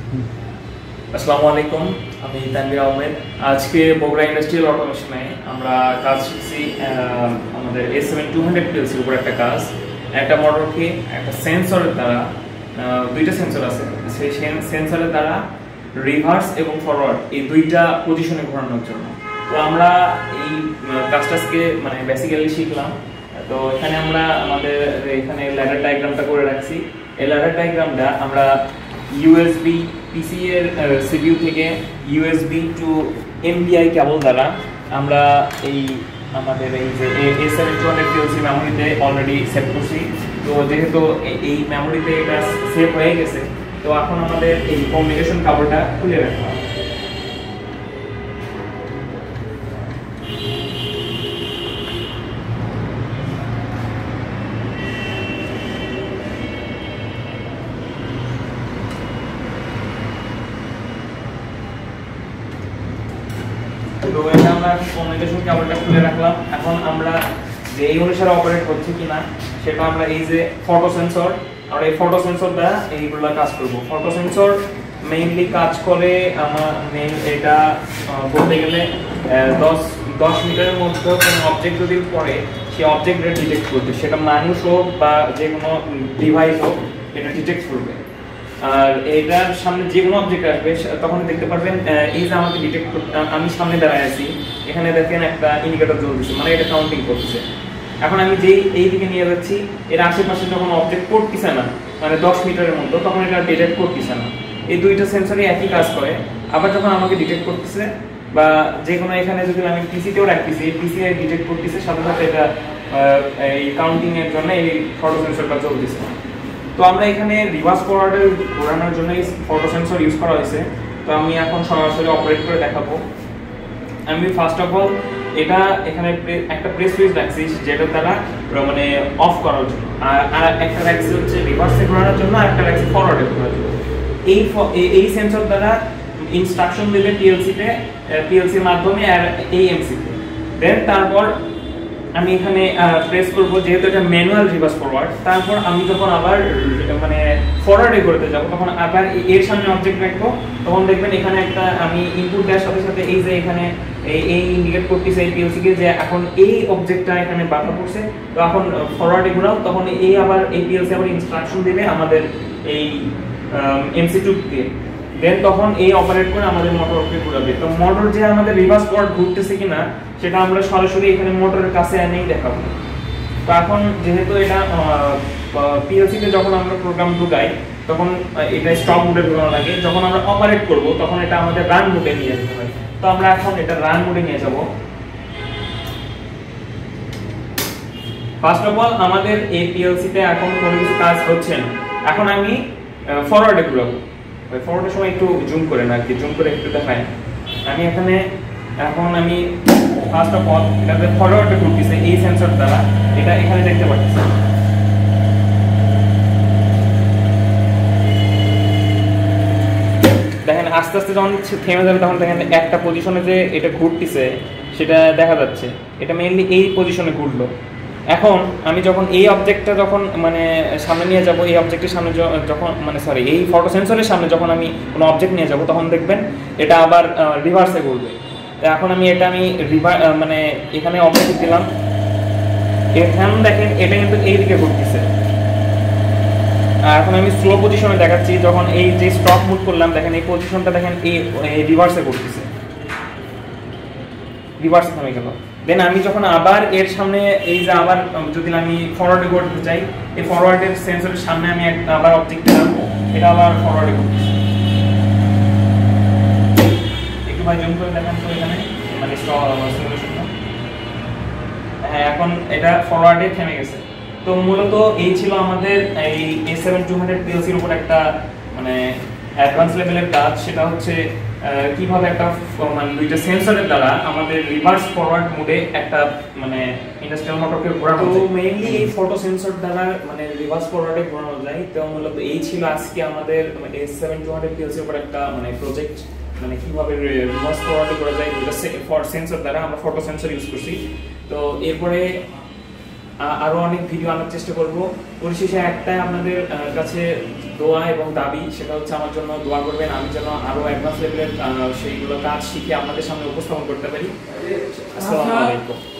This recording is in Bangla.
আসসালামু আলাইকুম, আমি তানভীর আহমেদ। আজকে বগুড়া ইন্ডাস্ট্রিয়াল অটোমেশনে আমরা কাজ শিখছি আমাদের A7200 PLC-র উপর একটা কাজ। একটা মোটরকে একটা সেন্সরের দ্বারা, দুইটা সেন্সর আছে, সেই সেন্সরের দ্বারা রিভার্স এবং ফরওয়ার্ড এই দুইটা পজিশনে ঘোরানোর জন্য। তো আমরা এই কাজটাকে মানে বেসিক্যালি শিখলাম। তো এখানে আমরা আমাদের এখানে ল্যাডার ডায়াগ্রামটা করে রাখছি। এই ল্যাডার ডায়াগ্রামটা আমরা ইউএসবি পিসি এর সিপিইউ থেকে ইউএসবি টু এমপিআই কেবল দ্বারা আমরা এই আমাদের এই যে A7200 PLC মেমোরিতে অলরেডি সেভ করছি। তো যেহেতু এই মেমোরিতে এটা সেভ হয়ে গেছে, তো এখন আমাদের এই কমিউনিকেশন কেবলটা খুলে রাখতে হবে। তো এটা আমরা কমিউনিকেশন কেবলটা খুলে রাখলাম। এখন আমরা যে এই অনুসারে অপারেট হচ্ছে কিনা সেটা আমরা এই যে ফটো সেন্সর, আমরা এই ফটো সেন্সর দ্বারা এইগুলো কাজ করব। ফটো সেন্সর মেইনলি কাজ করে আমার এটা বলতে গেলে 10 মিটারের মধ্যে কোনো অবজেক্ট যদি পড়ে সেই অবজেক্টটা ডিটেক্ট করবে, সেটা মানুষ হোক বা যে কোনো ডিভাইস হোক, এটা ডিটেক্ট করবে। আর এটার সামনে যে কোনো অবজেক্ট আসবে তখন দেখতে পারবেন এই যে আমাকে ডিটেক্ট করতে, আমি সামনে দাঁড়ায় আছি, এখানে দেখেন একটা ইন্ডিকেটর জ্বলতেছে, মানে এটা কাউন্টিং করতেছে। এখন আমি যেই এই দিকে নিয়ে যাচ্ছি, এর আশেপাশে যখন অবজেক্ট পড়তেছে না, মানে 10 মিটারের মধ্যে, তখন এটা ডিটেক্ট করতেছে না। এই দুইটা সেন্সরই একই কাজ করে। আবার যখন আমাকে ডিটেক্ট করতেছে বা যে কোনো এখানে যদি আমি পিসিতেও রাখতেছি, পিসি ডিটেক্ট করতেছে, সাথে সাথে এটা এই কাউন্টিং এর জন্য এই ফটো সেন্সরটা চলতেছে। তো আমরা এখানে রিভার্স ফরওয়ার্ডে ঘোরানোর জন্য এই ফটো সেন্সর ইউজ করা হয়েছে। তো আমি এখন সরাসরি অপারেট করে দেখাবো। আমি ফার্স্ট অফ অল এটা এখানে একটা প্রেস সুইচ রাখছি, যেটার দ্বারা মানে অফ করার জন্য, আর একটা রাখছি হচ্ছে রিভার্সে ঘোরানোর জন্য, আর একটা রাখছি ফরওয়ার্ডে ঘোরানোর জন্য। এই সেন্সর দ্বারা ইনস্ট্রাকশন দিলে পিএলসির মাধ্যমে আর এই এমসিতে, দেন তারপর আমি এখানে প্রেস করব, যেহেতু এটা ম্যানুয়াল রিভার্স ফরওয়ার্ড। তারপর আমি যখন আবার মানে ফরওয়ার্ডে করতে যাব, তখন আবার এর সামনে অবজেক্ট রাখবো, তখন দেখবেন এখানে একটা আমি ইনপুট দেওয়ার সাথে সাথে এই যে এখানে এই ইন্ডিকেট করতেছে এই পিএলসি কে যে এখন এই অবজেক্টটা এখানে বাধা পড়ছে, তো এখন ফরওয়ার্ডে ঘোরাও, তখন এই আবার এই পিএলসি আবার ইনস্ট্রাকশন দিবে আমাদের এই এমসি2 দিয়ে, দেন তখন এই অপারেট করে আমাদের মোটরকে ঘোরাবে। তো মোটর যে আমাদের রিভার্স ফরওয়ার্ড ঘুরতেছে কিনা সেটা আমরা সরাসরি এখানে মোটরের কাছে এনেই দেখাবো। তো এখন যেহেতু এটা পিএলসি তে যখন আমরা প্রোগ্রাম ঢুকাই তখন এটা স্টপ মোডে ঢোকানো লাগে, যখন আমরা অপারেট করব তখন এটা আমাদের রান মোডে নিয়ে যেতে হয়। তো আমরা এখন এটা রান মোডে নিয়ে যাব। ফার্স্ট অফ অল আমাদের এই পিএলসি তে এখন কোনো কিছু কাজ হচ্ছে না। এখন আমি ফরওয়ার্ডে ঘুরাবো। ফরওয়ার্ডের সময় একটু জুম করে না, কি জুম করে একটু দেখাই। আমি এখানে এখন আমি ফার্স্ট অফ অল এটাতে ফরওয়ার্ডে ঘুরতেছে এই সেন্সর দ্বারা, এটা এখানে দেখতে পাচ্ছি। দেখেন আস্তে আস্তে যখন থেমে যাবে তখন দেখেন একটা পজিশনে যে এটা ঘুরতেছে সেটা দেখা যাচ্ছে, এটা মেইনলি এই পজিশনে ঘুরলো। এখন আমি যখন এই অবজেক্টটা যখন মানে সামনে নিয়ে যাব, এই অবজেক্টের সামনে যখন মানে সরি এই ফটো সেন্সরের সামনে যখন আমি কোনো অবজেক্ট নিয়ে যাব, তখন দেখবেন এটা আবার রিভার্সে ঘুরবে। তো এখন আমি মানে এখানে অবজেক্ট দিলাম, এখন দেখেন এটা কিন্তু এইদিকে ঘুরতেছে। আর এখন আমি স্লো পজিশনে দেখাচ্ছি, যখন এই যে স্টপ মুভ করলাম দেখেন এই পজিশনটা দেখেন এই রিভার্সে ঘুরতেছে, রিভার্সে থেমে গেল। দেন আমি যখন আবার এর সামনে এই যে আবার যদি আমি ফরওয়ার্ডে করতে চাই, এই ফরওয়ার্ডের সেন্সরের সামনে আমি আবার অবজেক্ট দিলাম, এটা আবার ফরওয়ার্ডে করতেছে। একটু ভাই জুম করে দেখেন তো এখানে মানে সিমুলেশনটা, হ্যাঁ এখন এটা ফরওয়ার্ডে থেমে গেছে। তো মূলত এই ছিল আমাদের এই A7200 PLC-র উপর একটা মানে অ্যাডভান্স লেভেলের কাজ। সেটা হচ্ছে কিভাবে একটা মানে দুইটা সেন্সরের দ্বারা আমাদের রিভার্স ফরওয়ার্ড মোডে একটা মানে ইন্ডাস্ট্রিয়াল মোটরকে ঘোরানো যায়। তো মেইনলি এই ফটো সেন্সর দ্বারা মানে রিভার্স ফরওয়ার্ডে ঘোরানো যায়। তো মূলত এই ছিল আজকে আমাদের A7200 PLC-র উপর একটা মানে প্রজেক্ট, মানে কিভাবে রিভার্স ফরওয়ার্ড করা যায় দুইটা সেন্সর দ্বারা। আমরা ফটো সেন্সর ইউজ করছি। তো এরপরে আরো অনেক ভিডিও আনার চেষ্টা করব। পরিশেষে একটাই আপনাদের কাছে দোয়া এবং দাবি, সেটা হচ্ছে আমার জন্য দোয়া করবেন, আমি যেন আরো অ্যাডভান্স লেভেলের সেইগুলো কাজ শিখে আপনাদের সামনে উপস্থাপন করতে পারি। আসসালামু আলাইকুম।